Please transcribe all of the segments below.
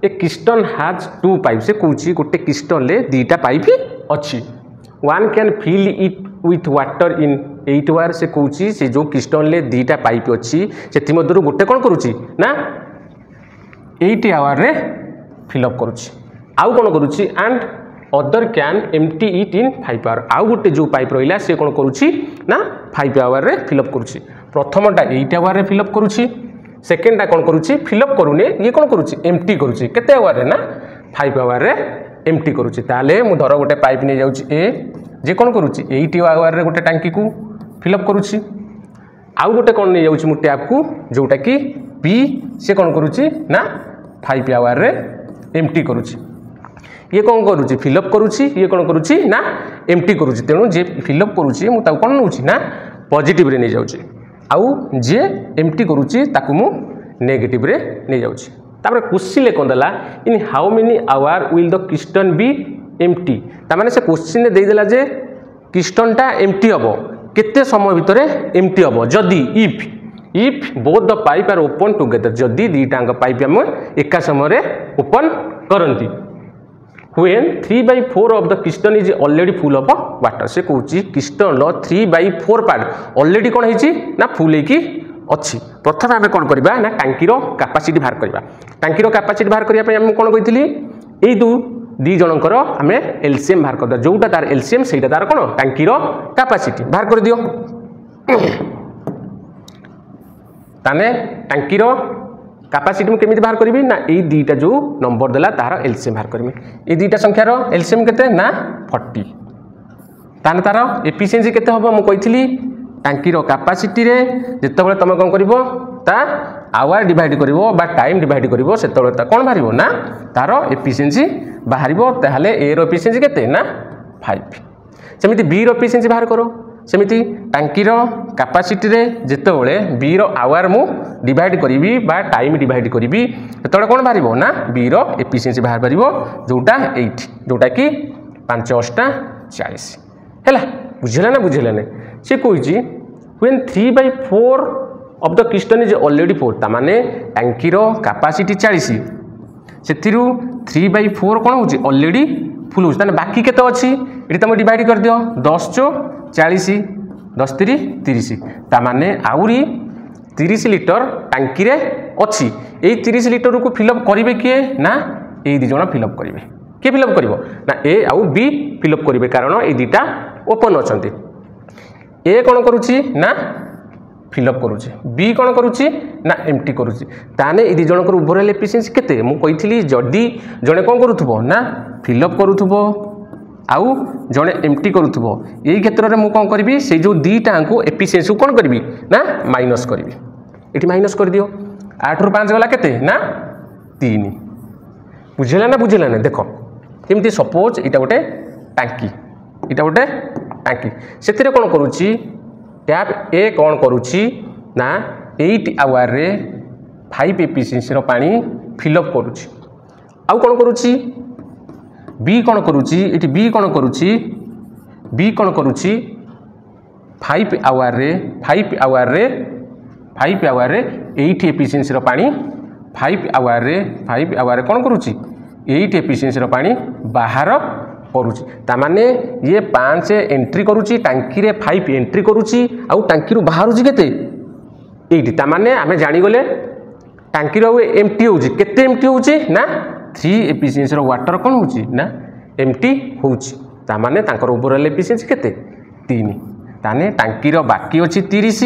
A cistern has 2 pipe से कौची गोटे किस्टन ले 2टा पाइप अच्छी one can fill it with water in 8 hour से कौची से जो किस्टन ले 2टा पाइप अच्छी से मध्य गोटे कौन करुच्ची ना 8 आवर रे फिलअप करुच्ची आउ कौन करुच्ची and other can empty it in 5 hour आउ गोटे जो पाइप रहा से कौन करुच्ची ना 5 आवर रे फिलअप करुच्ची प्रथमटा 8 आवर रे फिलअप करुच्ची सेकेंडटा कौन करुच्ची फिलअप करूने ये कौन करुच्ची एम्प्टी करुच्ची केते आवर रे ना 5 आवर रे एम्प्टी करुच्ची ताले मु धर गोटे पाइप नहीं जाउची ए जे कौन करुच्ची 8 आवर रे गोटे टांकी को फिलअप करुच्ची आउ गोटे कौन नहीं जाउची मु टैप को जोटा कि बी से कौन करुच्ची ना 5 आवर रे एम्प्टी करुच्ची ये कौन करुच्ची फिलअप करुच्ची ये कौन करुच्ची ना एम्प्टी करुच्ची तेणु जे फिलअप करुच्ची मु ताऊ कौन नउची ना पॉजिटिव रे नहीं जाउची आउ जे एम्प्टी करुच्ची ताकू मु नेगेटिव रे नहीं जाउची तापर क्वेश्चन ले कोन दला in how many hour will the cistern be empty ता माने से क्वेश्चन ने दे देला जे किस्टनटा एम्प्टी हबो केते समय भितरे एम्प्टी हबो जदी if both the pipe are open together जदी दीटांग पाइप हम एका समय रे ओपन करंती when 3/4 of the piston is already full of water से कहूँ किस्टन 3/4 पार्ट ऑलरेडी कौन है ना फुल है अच्छी प्रथम आम कौन करवा ना टांकीर कैपेसिटी बाहर करवा टांकीर कैपेसिटी बाहर करने आम कौन कही ये दी जनकर आम एलसीएम बाहर कर जोटा तार एलसीएम से तार कौन टांकीर कैपेसिटी बाहर कर दियो ताने टांकीर कैपेसिटी मुझे बाहर करी ना ये दुईटा जो नंबर देला तार एलसीएम बाहर करी ये दुईटा संख्यार एलसीएम केते ना 40 ताने तार एफिशिएंसी केते हबो मु कहितली टांकीर कैपेसिटी रे जेतेबेले तुम कौन करिवो ता आवर डिवाइड करिवो बा टाइम डिवाइड करिवो सेतेबेले ता कोन बाहरिवो ना तार एफिशिएंसी बाहरिवो ताहले ए रो एफिशिएंसी केते ना 5 सेमिति बी रो एफिशिएंसी बाहर करो सेमिति टांकीर कैपेसिटी रे जेतेबेले बी रो आवर मु डिवाइड करी बा टाइम डिवाइड करी सेतेबेले कोन बाहरिवो ना बी रो एफिशिएंसी बाहर बारिवो जोटा 8 जोटा कि 5 8 40 हैला बुझिला ना बुझिला ने से कहिची when 3/4 of the cistern is already 4 ता माने टांकीर कैपेसिटी 40 सेथिरु 3/4 कोन होची ऑलरेडी फुल होची ताने बाकी केते अछि एटी तुम डिवाइड कर दियो 10 * 40 10 × 3 = 30 ता माने आउरी 30 लिटर टांकी रे अछि ए 30 लिटर को फिलअप करिवे किए ना ए दि जण फिलअप करिवे के फिलअप करिवो ना ए आउ बी फिलअप करिवे कारण ए दिटा ओपन अछंती ए कौन करुच्ची ना फिलअप करुच्ची बी कौन करुच्ची ना एम्प्टी करुच्ची ताने ये जनकर ओवरऑल एफिशिएंसी केते मु कहितली जदी जणे कौन करूथबो ना फिलअप करूथबो आउ जणे एम्प्टी करूथबो एई क्षेत्र रे मु कौन करबी से जो दीटा को एफिशिएंसी कौन करबी ना माइनस करबी एठी माइनस कर दियो 8 रु 5 गला केते ना 3 बुझिला ना देखो केमती सपोज इटा गोटे टांकी इटा गोटे टांकी से कौन करुच्ची टैप ए कौन करुच्ची ना 8 आवर रे 5 एफिशिएंसी रो पानी फिलअप करुच्ची आउ कौन करुच्ची बी कौन करुच्ची इटी बी कौन करुच्ची 5 आवर रे 8 एफिशिएंसी रो पानी 5 आवर रे कौन करुच्ची 8 एफिशिएंसी रो पानी बाहर करुच्ची तामाने ये 5 एंट्री करुच्ची टांकी रे 5 एंट्री करुच्ची आउ टांकी रु बाहरुची केते 8 तामाने आमे जानि गले टांकी रो एम्प्टी होउची केते एम्प्टी होउची ना 3 एफिशिएंसी रो वाटर कोन होउची ना एम्प्टी होउची तामाने तांकर ओवरऑल एफिशिएंसी केते 3 ताने टांकी रो बाकी अछि 30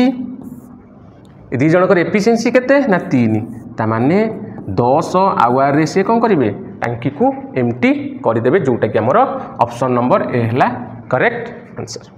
ए दी जनकर एफिशिएंसी केते ना 3 तामाने 10 आवर रे से कौन करिवे टांकी को एम्प्टी करदेवे जोटा कि आमर ऑप्शन नंबर ए हला करेक्ट आंसर।